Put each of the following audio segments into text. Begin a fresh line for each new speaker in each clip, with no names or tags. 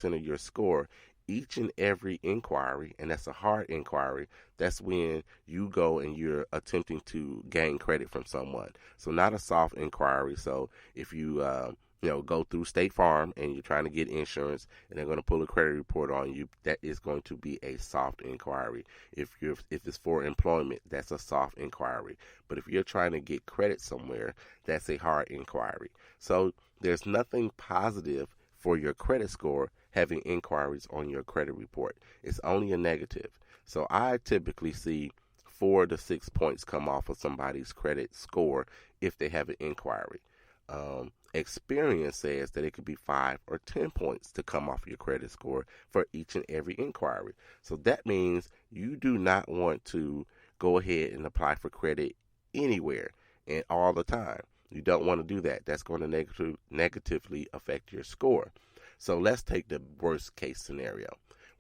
of your score, each and every inquiry, and that's a hard inquiry, that's when you go and you're attempting to gain credit from someone. So not a soft inquiry. So if you go through State Farm and you're trying to get insurance and they're going to pull a credit report on you, that is going to be a soft inquiry. If it's for employment, that's a soft inquiry. But if you're trying to get credit somewhere, that's a hard inquiry. So there's nothing positive for your credit score having inquiries on your credit report. It's only a negative. So I typically see 4 to 6 points come off of somebody's credit score if they have an inquiry. Experience says that it could be 5 or 10 points to come off your credit score for each and every inquiry. So that means you do not want to go ahead and apply for credit anywhere and all the time. You don't want to do that. That's going to negatively affect your score. So let's take the worst case scenario.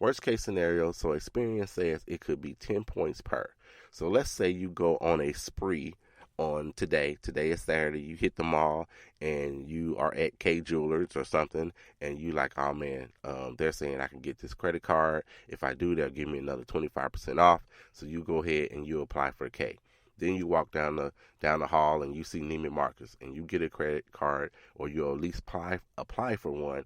Worst case scenario, so experience says it could be 10 points per. So let's say you go on a spree on today. Today is Saturday. You hit the mall and you are at K Jewelers or something, and you like, oh man, they're saying I can get this credit card. If I do, they'll give me another 25% off. So you go ahead and you apply for a K. Then you walk down the hall and you see Neiman Marcus and you get a credit card, or you'll at least apply for one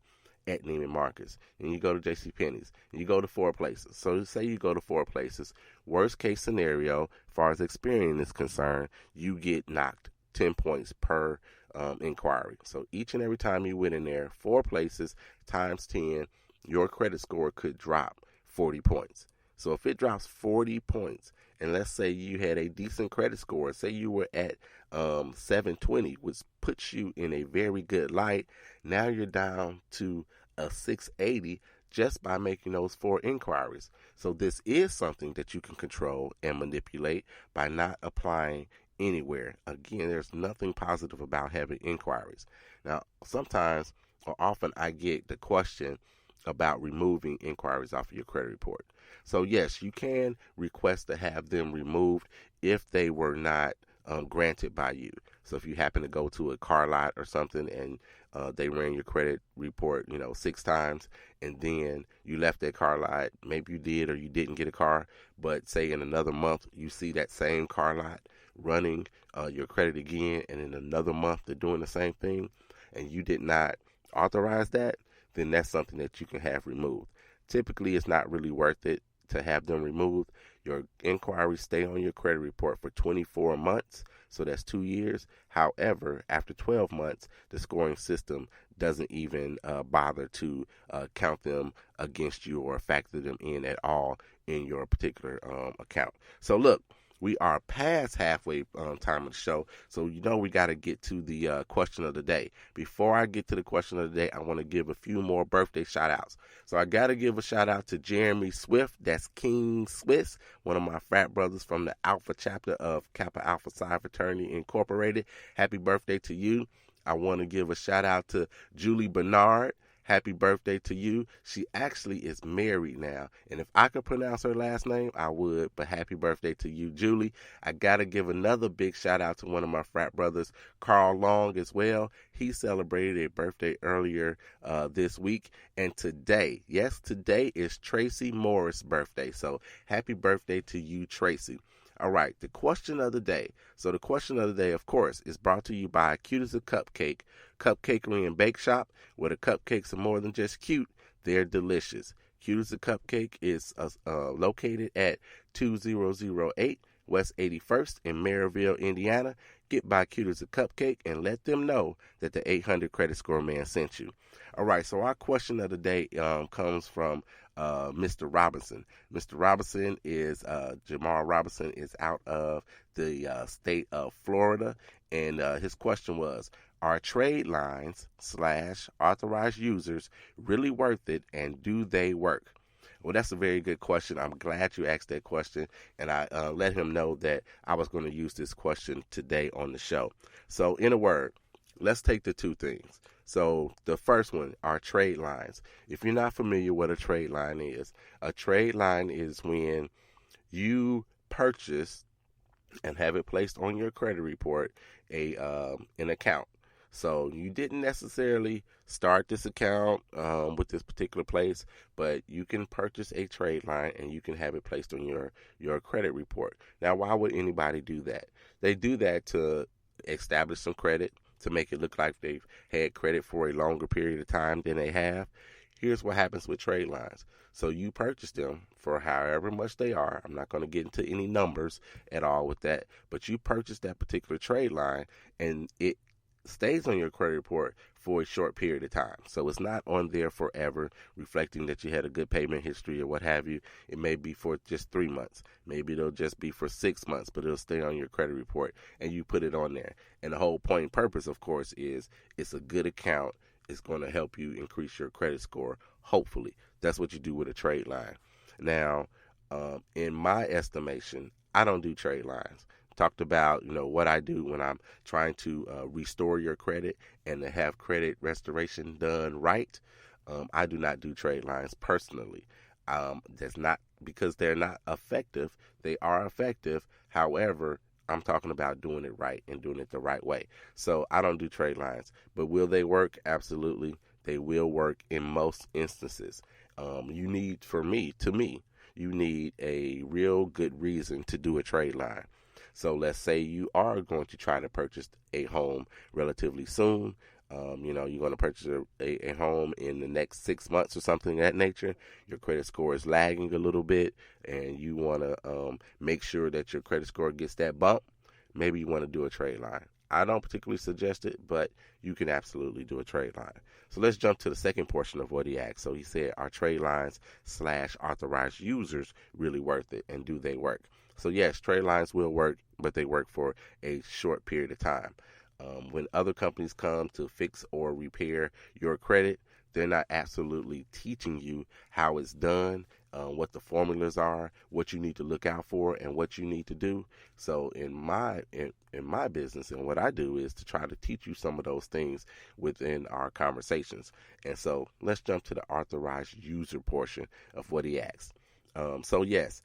at Neiman Marcus. And you go to JCPenney's and you go to 4 places. So say you go to 4 places. Worst case scenario, as far as experience is concerned, you get knocked 10 points per inquiry. So each and every time you went in there, 4 places times 10, your credit score could drop 40 points. So if it drops 40 points, and let's say you had a decent credit score, say you were at 720, which puts you in a very good light, now you're down to a 680 just by making those 4 inquiries. So this is something that you can control and manipulate by not applying anywhere. Again, there's nothing positive about having inquiries. Now, sometimes or often I get the question about removing inquiries off of your credit report. So yes, you can request to have them removed if they were not granted by you. So if you happen to go to a car lot or something and they ran your credit report, 6 times, and then you left that car lot, maybe you did or you didn't get a car, but say in another month you see that same car lot running your credit again, and in another month they're doing the same thing, and you did not authorize that, then that's something that you can have removed. Typically, it's not really worth it to have them removed. Your inquiries stay on your credit report for 24 months, so that's 2 years. However, after 12 months, the scoring system doesn't even bother to count them against you or factor them in at all in your particular account. So look, we are past halfway time of the show, so we got to get to the question of the day. Before I get to the question of the day, I want to give a few more birthday shout-outs. So I got to give a shout-out to Jeremy Swift, that's King Swiss, one of my frat brothers from the Alpha chapter of Kappa Alpha Psi Fraternity Incorporated. Happy birthday to you. I want to give a shout-out to Julie Bernard. Happy birthday to you. She actually is married now, and if I could pronounce her last name, I would, but happy birthday to you, Julie. I got to give another big shout out to one of my frat brothers, Carl Long, as well. He celebrated a birthday earlier this week, and today, yes, today is Tracy Morris' birthday, so happy birthday to you, Tracy. All right, the question of the day. So the question of the day, of course, is brought to you by Cute as a Cupcake, Cupcakery and Bake Shop, where the cupcakes are more than just cute, they're delicious. Cute as a Cupcake is located at 2008 West 81st in Maryville, Indiana. Get by Cute as a Cupcake and let them know that the 800 Credit Score Man sent you. All right, so our question of the day comes from Mr. Robinson. Mr. Robinson is, Jamal Robinson is out of the state of Florida, and his question was, are trade lines / authorized users really worth it, and do they work? Well, that's a very good question. I'm glad you asked that question, and I let him know that I was going to use this question today on the show. So, in a word, let's take the two things. So, the first one are trade lines. If you're not familiar what a trade line is when you purchase and have it placed on your credit report an account. So you didn't necessarily start this account with this particular place, but you can purchase a trade line and you can have it placed on your credit report. Now, why would anybody do that? They do that to establish some credit, to make it look like they've had credit for a longer period of time than they have. Here's what happens with trade lines. So you purchase them for however much they are. I'm not going to get into any numbers at all with that, but you purchase that particular trade line and it stays on your credit report for a short period of time. So it's not on there forever, reflecting that you had a good payment history or what have you. It may be for just 3 months. Maybe it'll just be for 6 months, but it'll stay on your credit report and you put it on there. And the whole point and purpose, of course, is it's a good account. It's going to help you increase your credit score, hopefully. That's what you do with a trade line. Now, in my estimation, I don't do trade lines. Talked about what I do when I'm trying to restore your credit and to have credit restoration done right. I do not do trade lines personally. That's not because they're not effective. They are effective. However, I'm talking about doing it right and doing it the right way. So I don't do trade lines, but will they work? Absolutely. They will work in most instances. You need, you need a real good reason to do a trade line. So let's say you are going to try to purchase a home relatively soon. You're going to purchase a home in the next 6 months or something of that nature. Your credit score is lagging a little bit, and you want to make sure that your credit score gets that bump. Maybe you want to do a trade line. I don't particularly suggest it, but you can absolutely do a trade line. So let's jump to the second portion of what he asked. So he said, are trade lines / authorized users really worth it, and do they work? So yes, trade lines will work, but they work for a short period of time. When other companies come to fix or repair your credit, they're not absolutely teaching you how it's done, what the formulas are, what you need to look out for, and what you need to do. So in my business, and what I do is to try to teach you some of those things within our conversations. And so let's jump to the authorized user portion of what he asked. So yes,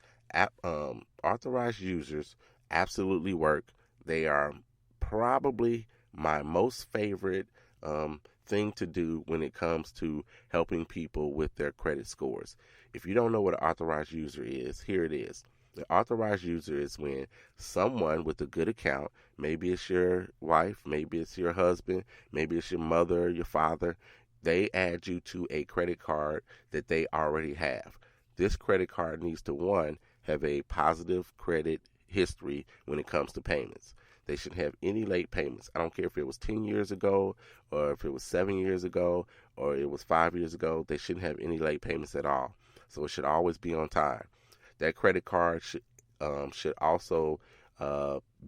authorized users absolutely work. They are probably my most favorite thing to do when it comes to helping people with their credit scores. If you don't know what an authorized user is, here it is. The authorized user is when someone with a good account, maybe it's your wife, maybe it's your husband, maybe it's your mother, your father, they add you to a credit card that they already have. This credit card needs to, one, have a positive credit history when it comes to payments. They shouldn't have any late payments. I don't care if it was 10 years ago or if it was 7 years ago or it was 5 years ago. They shouldn't have any late payments at all. So it should always be on time. That credit card should also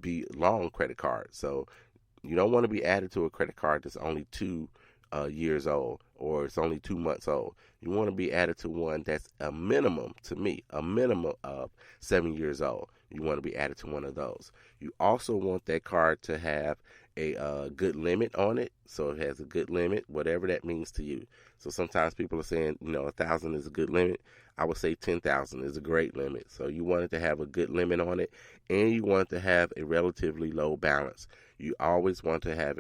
be long credit card. So you don't want to be added to a credit card that's only 2 years old or it's only 2 months old. You want to be added to one that's a minimum of 7 years old. You want to be added to one of those. You also want that card to have a good limit on it. So it has a good limit, whatever that means to you. So sometimes people are saying, 1,000 is a good limit. I would say 10,000 is a great limit. So you want it to have a good limit on it, and you want it to have a relatively low balance. You always want to have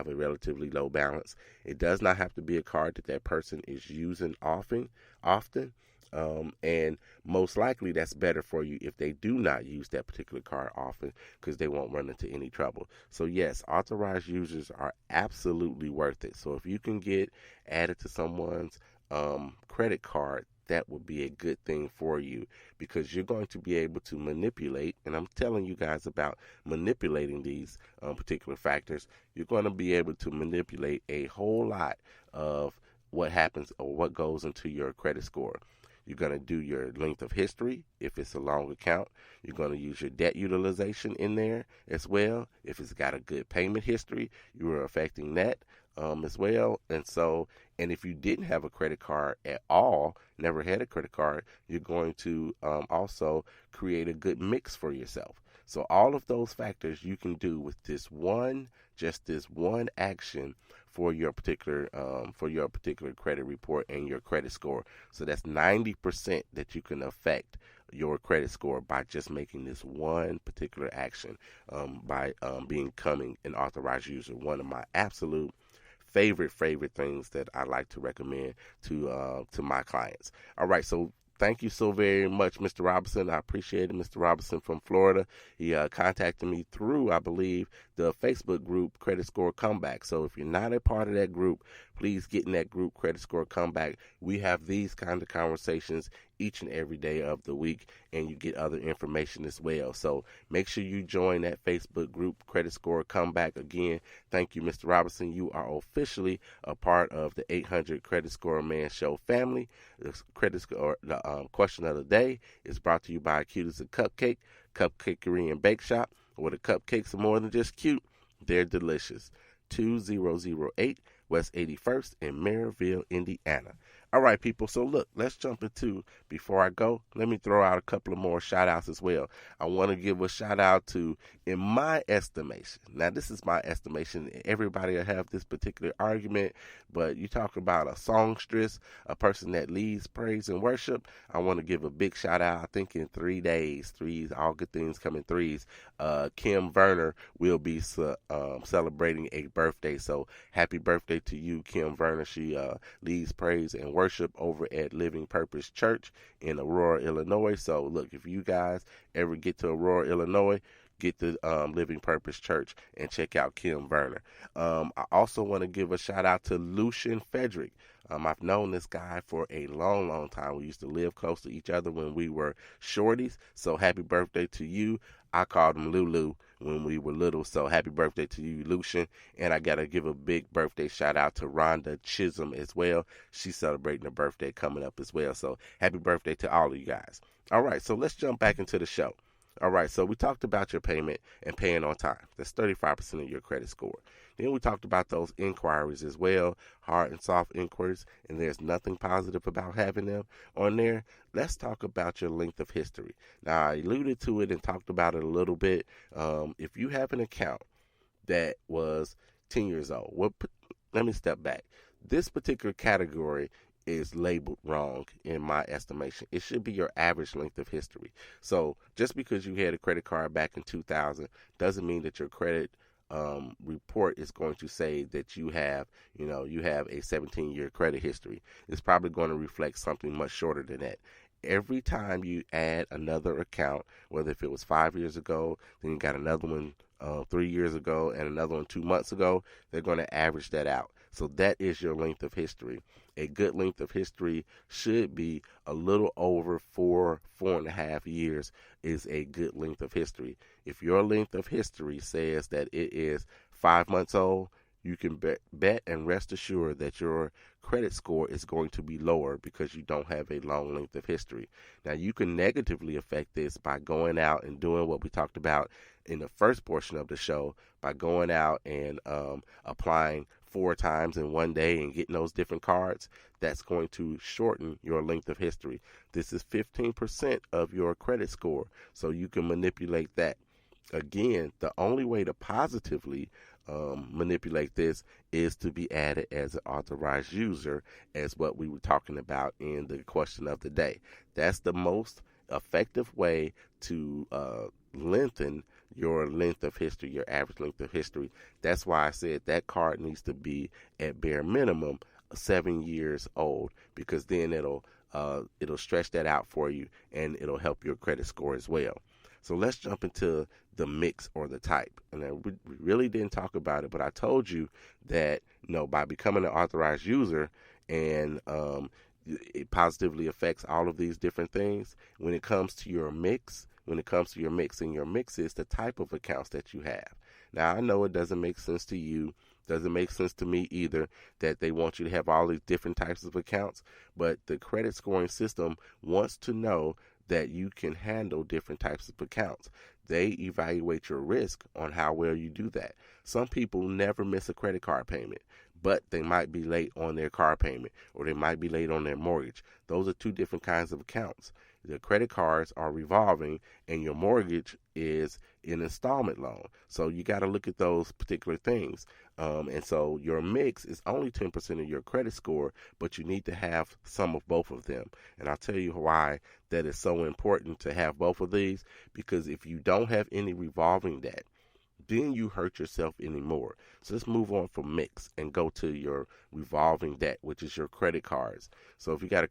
a relatively low balance. It does not have to be a card that person is using often. And most likely that's better for you if they do not use that particular card often, because they won't run into any trouble. So yes, authorized users are absolutely worth it. So if you can get added to someone's credit card, that would be a good thing for you, because you're going to be able to manipulate, and I'm telling you guys about manipulating these particular factors. You're going to be able to manipulate a whole lot of what happens or what goes into your credit score. You're going to do your length of history if it's a long account. You're going to use your debt utilization in there as well. If it's got a good payment history, you are affecting that as well. And if you didn't have a credit card at all, never had a credit card, you're going to also create a good mix for yourself. So all of those factors you can do with this one action for your particular credit report and your credit score. So that's 90% that you can affect your credit score by just making this one particular action, by becoming an authorized user. One of my absolute favorite things that I like to recommend to my clients. All right, so thank you so very much, Mr. Robinson. I appreciate it, Mr. Robinson from Florida. He contacted me through, I believe, the Facebook group Credit Score Comeback. So if you're not a part of that group, please get in that group, Credit Score Comeback. We have these kind of conversations each and every day of the week, and you get other information as well. So make sure you join that Facebook group, Credit Score Comeback. Again, thank you, Mr. Robinson. You are officially a part of the 800 Credit Score Man Show family. The credit score, the question of the day is brought to you by Cute as a Cupcake, Cupcakery and Bake Shop, where the cupcakes are more than just cute, they're delicious. 2008 West 81st in Maryville, Indiana. All right, people. So look, let's jump into, before I go, let me throw out a couple of more shout outs as well. I want to give a shout out to, in my estimation, now this is my estimation, everybody will have this particular argument, but you talk about a songstress, a person that leads praise and worship, I want to give a big shout out. I think in 3 days, all good things come in threes, Kim Werner will be celebrating a birthday. So happy birthday to you, Kim Werner. She leads praise and worship over at Living Purpose Church in Aurora, Illinois. So look, if you guys ever get to Aurora, Illinois, get to Living Purpose Church and check out Kim Werner. I also want to give a shout out to Lucian Frederick. I've known this guy for a long time. We used to live close to each other when we were shorties. So happy birthday to you. I called him Lulu when we were little. So happy birthday to you, Lucian. And I got to give a big birthday shout out to Rhonda Chisholm as well. She's celebrating her birthday coming up as well. So happy birthday to all of you guys. All right, so let's jump back into the show. All right, so we talked about your payment and paying on time. That's 35% of your credit score. Then we talked about those inquiries as well, hard and soft inquiries, and there's nothing positive about having them on there. Let's talk about your length of history. Now, I alluded to it and talked about it a little bit. If you have an account that was 10 years old, let me step back. This particular category is labeled wrong in my estimation. It should be your average length of history. So just because you had a credit card back in 2000 doesn't mean that your credit report is going to say that you have a 17-year credit history. It's probably going to reflect something much shorter than that. Every time you add another account, whether if it was 5 years ago, then you got another one 3 years ago and another one 2 months ago, they're going to average that out. So that is your length of history. A good length of history should be a little over 4.5 years is a good length of history. If your length of history says that it is 5 months old, you can bet and rest assured that your credit score is going to be lower because you don't have a long length of history. Now, you can negatively affect this by going out and doing what we talked about in the first portion of the show, by going out and applying 4 times in one day and getting those different cards. That's going to shorten your length of history. This is 15% of your credit score, so you can manipulate that. Again, the only way to positively manipulate this is to be added as an authorized user, as what we were talking about in the question of the day. That's the most effective way to lengthen your length of history, your average length of history. That's why I said that card needs to be at bare minimum 7 years old, because then it'll stretch that out for you and it'll help your credit score as well. So let's jump into the mix or the type. And we really didn't talk about it, but I told you that by becoming an authorized user and it positively affects all of these different things. When it comes to your mix, and your mix is the type of accounts that you have. Now, I know it doesn't make sense to you, doesn't make sense to me either, that they want you to have all these different types of accounts, but the credit scoring system wants to know that you can handle different types of accounts. They evaluate your risk on how well you do that. Some people never miss a credit card payment, but they might be late on their car payment, or they might be late on their mortgage. Those are 2 different kinds of accounts. The credit cards are revolving, and your mortgage is an installment loan. So you got to look at those particular things. And so your mix is only 10% of your credit score, but you need to have some of both of them. And I'll tell you why that is so important to have both of these, because if you don't have any revolving debt, then you hurt yourself anymore. So let's move on from mix and go to your revolving debt, which is your credit cards. So if you got a